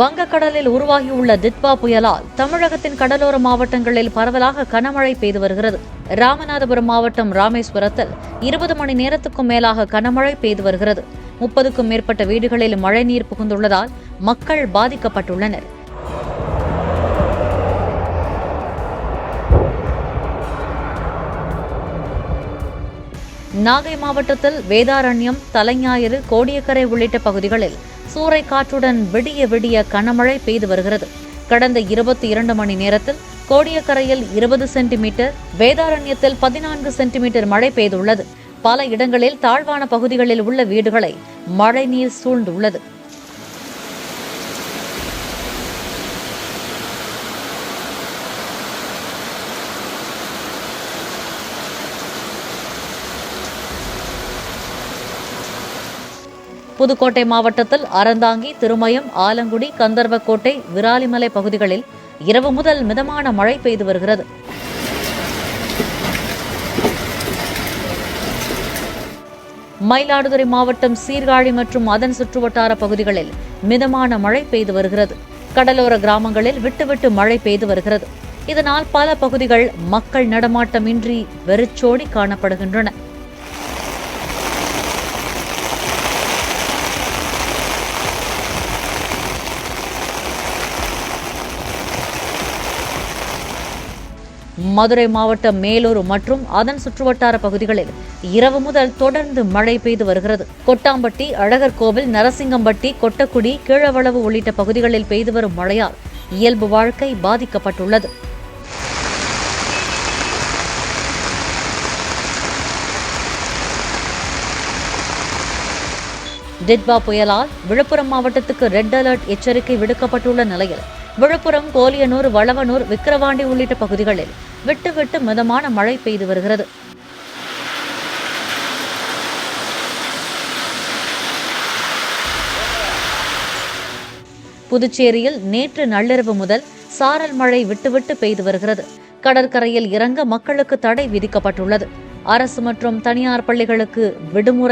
வங்கக்கடலில் உருவாகியுள்ள டிட்வா புயலால் தமிழகத்தின் கடலோர மாவட்டங்களில் பரவலாக கனமழை பெய்து வருகிறது. ராமநாதபுரம் மாவட்டம் ராமேஸ்வரத்தில் 20 மணி நேரத்துக்கும் மேலாக கனமழை பெய்து வருகிறது. 30க்கும் மேற்பட்ட வீடுகளில் மழைநீர் புகுந்துள்ளதால் மக்கள் பாதிக்கப்பட்டுள்ளனர். நாகை மாவட்டத்தில் வேதாரண்யம், தலைஞாயிறு, கோடியக்கரை உள்ளிட்ட பகுதிகளில் சூறைக்காற்றுடன் விடிய விடிய கனமழை பெய்து வருகிறது. கடந்த 22 மணி நேரத்தில் கோடியக்கரையில் 20 சென்டிமீட்டர், வேதாரண்யத்தில் 14 சென்டிமீட்டர் மழை பெய்துள்ளது. பல இடங்களில் தாழ்வான பகுதிகளில் உள்ள வீடுகளை மழைநீர் சூழ்ந்துள்ளது. புதுக்கோட்டை மாவட்டத்தில் அறந்தாங்கி, திருமயம், ஆலங்குடி, கந்தர்வக்கோட்டை, விராலிமலை பகுதிகளில் இரவு முதல் மிதமான மழை பெய்து வருகிறது. மயிலாடுதுறை மாவட்டம் சீர்காழி மற்றும் அதன் சுற்றுவட்டார பகுதிகளில் மிதமான மழை பெய்து வருகிறது. கடலோர கிராமங்களில் விட்டுவிட்டு மழை பெய்து வருகிறது. இதனால் பல பகுதிகள் மக்கள் நடமாட்டமின்றி வெறிச்சோடி காணப்படுகின்றன. மதுரை மாவட்டம் மேலூர் மற்றும் அதன் சுற்றுவட்டார பகுதிகளில் இரவு முதல் தொடர்ந்து மழை பெய்து வருகிறது. கொட்டாம்பட்டி, அழகர்கோவில், நரசிங்கம்பட்டி, கொட்டக்குடி, கீழவளவு உள்ளிட்ட பகுதிகளில் பெய்து வரும் மழையால் இயல்பு வாழ்க்கை பாதிக்கப்பட்டுள்ளது. டிட்வா புயலால் விழுப்புரம் மாவட்டத்துக்கு ரெட் அலர்ட் எச்சரிக்கை விடுக்கப்பட்டுள்ள நிலையில் விழுப்புரம், கோலியனூர், வளவனூர், விக்கிரவாண்டி உள்ளிட்ட பகுதிகளில் விட்டு மிதமான மழை பெய்து வருகிறது. புதுச்சேரியில் நேற்று நள்ளிரவு முதல் சாரல் மழை விட்டு பெய்து வருகிறது. கடற்கரையில் இறங்க மக்களுக்கு தடை விதிக்கப்பட்டுள்ளது. அரசு மற்றும் தனியார் பள்ளிகளுக்கு விடுமுறை